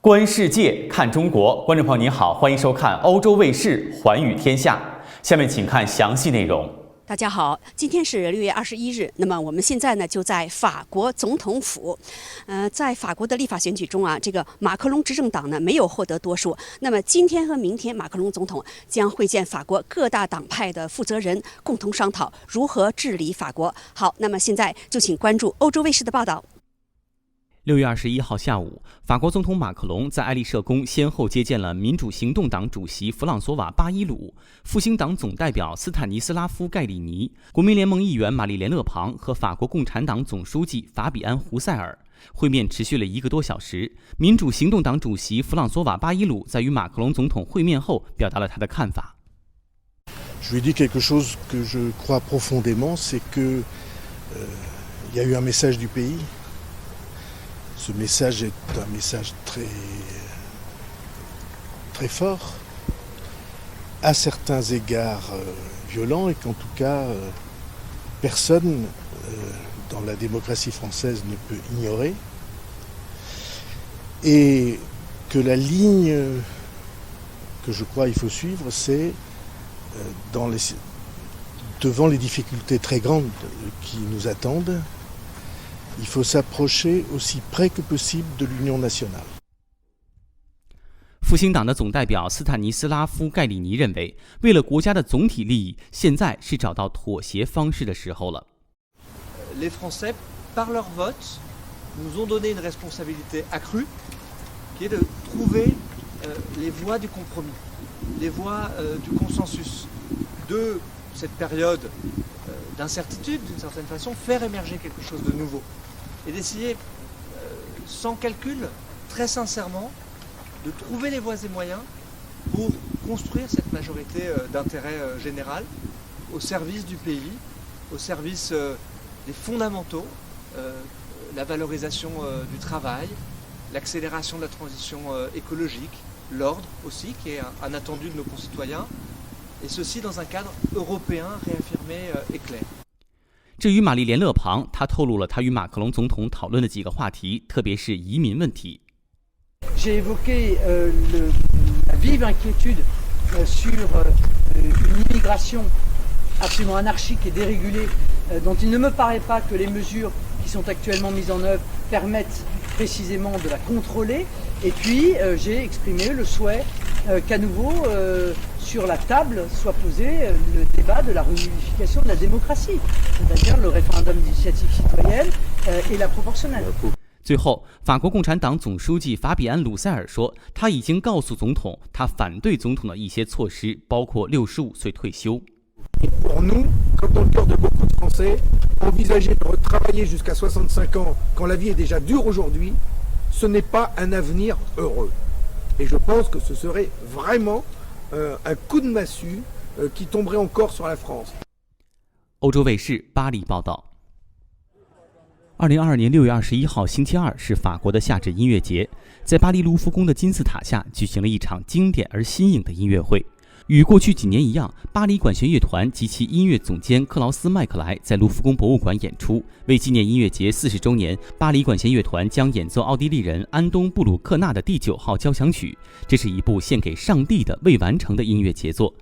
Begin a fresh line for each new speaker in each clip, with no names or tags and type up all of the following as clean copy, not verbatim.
观世界，看中国。观众朋友您好，欢迎收看欧洲卫视《寰宇天下》。下面请看详细内容。
大家好，今天是6月21日。那么我们现在呢就在法国总统府。在法国的立法选举中啊，这个马克龙执政党呢没有获得多数。那么今天和明天，马克龙总统将会见法国各大党派的负责人，共同商讨如何治理法国。好，那么现在就请关注欧洲卫视的报道。
6月21号下午，法国总统马克龙在爱丽舍宫先后接见了民主行动党主席弗朗索瓦·巴伊鲁、复兴党总代表斯坦尼斯拉夫·盖里尼、国民联盟议员玛丽莲·勒庞和法国共产党总书记法比安·胡塞尔。会面持续了1个多小时。民主行动党主席弗朗索瓦·巴伊鲁在与马克龙总统会面后，表达了他的看法。
Je lui dis quelque chose que je crois profondément, c'est que il y a eu un message du pays.Ce message est un message très fort, à certains égards violent, et qu'en tout cas personne dans la démocratie française ne peut ignorer, et que la ligne que je crois il faut suivre, c'est devant les difficultés très grandes qui nous attendent.Il faut s'approcher aussi près que possible de l'Union nationale.
复兴党的总代表斯坦尼斯拉夫·盖里尼认为，为了国家的总体利益，现在是找到妥协方式的时候了。
Les Français, par leur vote, nous ont donné une responsabilité accrue, qui est de trouver les voies du compromis, les voies du consensus, de cette période.d'incertitude, d'une certaine façon, faire émerger quelque chose de nouveau. Et d'essayer, sans calcul, très sincèrement, de trouver les voies et moyens pour construire cette majorité d'intérêt général au service du pays, au service des fondamentaux, la valorisation du travail, l'accélération de la transition écologique, l'ordre aussi, qui est un attendu de nos concitoyens.Et ceci dans un cadre européen réaffirmé et clair.
至于玛丽莲·勒庞，她透露了她与马克龙总统讨论的几个话题，特别是移民问题。
J'ai évoqué la vive inquiétude sur une immigration absolument anarchique et dérégulée, dont il ne me paraît pas que les mesures qui sont actuellement mises en œuvre permettent précisément de la contrôler. Et puis j'ai exprimé le souhait qu'à nouveau sur la table soit posé le débat de la réunification de la démocratie, c'est-à-dire le référendum d'initiative citoyenne et la proportionnelle.
最后，法国共产党总书记法比安·鲁塞尔说，他已经告诉总统，他反对总统的一些措施，包括65岁退休。
Pour nous, comme dans le cœur de beaucoup de Français, envisager de retravailler jusqu'à 65 ans quand la vie est déjà dure aujourd'hui, ce n'est pas un avenir heureux.Et je pense que ce serait vraiment un coup de massue qui tomberait encore sur la France.
欧洲卫视巴黎报道。2022年6月21号星期二是法国的夏至音乐节，在巴黎卢浮宫的金字塔下举行了一场经典而新颖的音乐会。与过去几年一样，巴黎管弦乐团及其音乐总监克劳斯·麦克莱在卢浮宫博物馆演出。为纪念音乐节40周年，巴黎管弦乐团将演奏奥地利人安东·布鲁克纳的第9号交响曲。这是一部献给上帝的未完成的音乐杰作。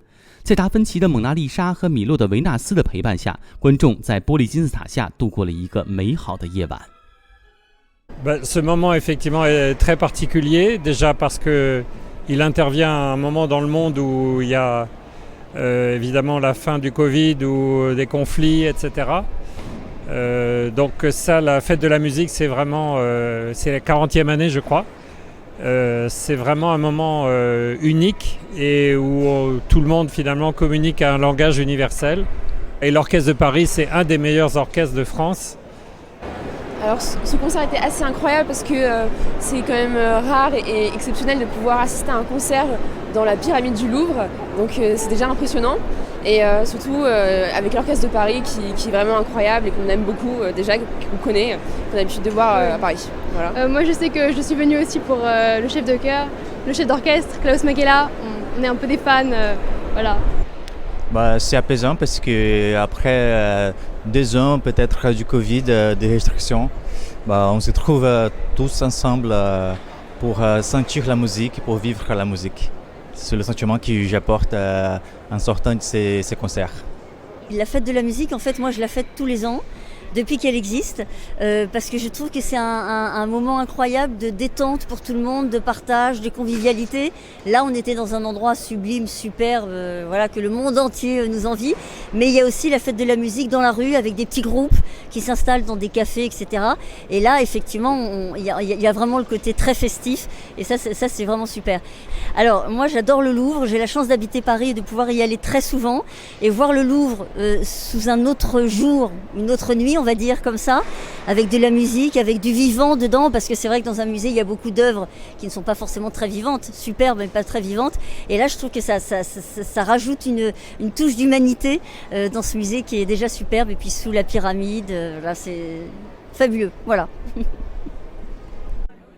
在达芬奇的《蒙娜丽莎》和米洛的《维纳斯》的陪伴下，观众在玻璃金字塔下度过了一个美好的夜晚。
Ce moment effectivement est très particulier, déjà parce qu'il intervient à un moment dans le monde où il y a évidemment la fin du Covid ou des conflits, etc. Donc ça, la fête de la musique, c'est vraiment c'est la 40e année, je crois. C'est vraiment un moment unique et où tout le monde finalement communique à un langage universel. Et l'Orchestre de Paris, c'est un des meilleurs orchestres de France.
Alors ce concert était assez incroyable parce que c'est quand même rare et exceptionnel de pouvoir assister à un concert dans la pyramide du Louvre. Donc c'est déjà impressionnant. Et surtout avec l'Orchestre de Paris qui est vraiment incroyable et qu'on aime beaucoup déjà, qu'on connaît, qu'on a l'habitude de voir à Paris. Voilà.
Moi je sais que je suis venue aussi pour le chef de chœur, le chef d'orchestre, Klaus Makela. On est un peu des fans, voilà.
C'est apaisant parce que après 2 ans peut-être du Covid, des restrictions, on se trouve tous ensemble pour sentir la musique, pour vivre la musique. C'est le sentiment que j'apporte en sortant de ces concerts.
La fête de la musique, en fait, moi je la fête tous les ans. Depuis qu'elle existe, parce que je trouve que c'est un moment incroyable de détente pour tout le monde, de partage, de convivialité. Là, on était dans un endroit sublime, superbe, voilà, que le monde entier nous envie. Mais il y a aussi la fête de la musique dans la rue, avec des petits groupes qui s'installent dans des cafés, etc. Et là, effectivement, il y a vraiment le côté très festif, et ça c'est vraiment super. Alors, moi, j'adore le Louvre. J'ai la chance d'habiter Paris et de pouvoir y aller très souvent. Et voir le Louvre sous un autre jour, une autre nuit, on va dire comme ça, avec de la musique, avec du vivant dedans, parce que c'est vrai que dans un musée, il y a beaucoup d'œuvres qui ne sont pas forcément très vivantes, superbes, mais pas très vivantes. Et là, je trouve que ça rajoute une touche d'humanité dans ce musée qui est déjà superbe. Et puis sous la pyramide, là, c'est fabuleux. Voilà.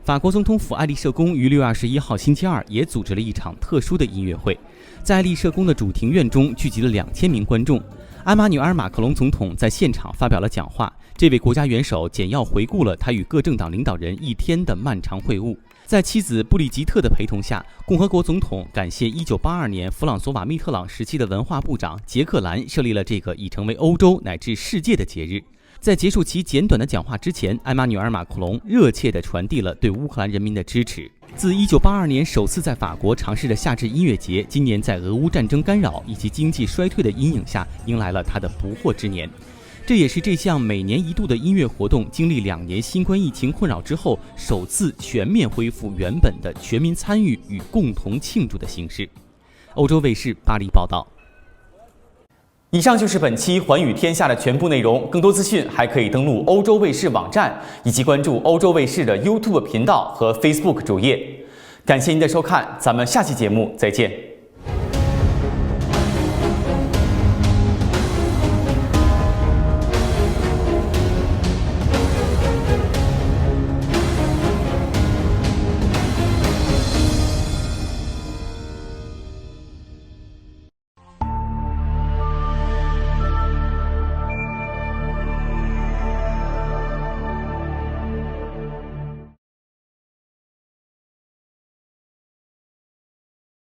法国总统府爱丽舍宫于6月21号星期二也组织了一场特殊的音乐会，在爱丽舍宫的主庭院中聚集了2000名观众。埃马纽尔·马克龙总统在现场发表了讲话，这位国家元首简要回顾了他与各政党领导人一天的漫长会晤。在妻子布里吉特的陪同下，共和国总统感谢1982年弗朗索瓦·密特朗时期的文化部长杰克兰设立了这个已成为欧洲乃至世界的节日。在结束其简短的讲话之前，埃马纽尔·马克龙热切地传递了对乌克兰人民的支持。自1982年首次在法国尝试的夏至音乐节，今年在俄乌战争干扰以及经济衰退的阴影下，迎来了它的不惑之年。这也是这项每年一度的音乐活动经历2年新冠疫情困扰之后，首次全面恢复原本的全民参与与共同庆祝的形式。欧洲卫视巴黎报道。以上就是本期《寰宇天下》的全部内容，更多资讯还可以登录欧洲卫视网站，以及关注欧洲卫视的 YouTube 频道和 Facebook 主页。感谢您的收看，咱们下期节目再见。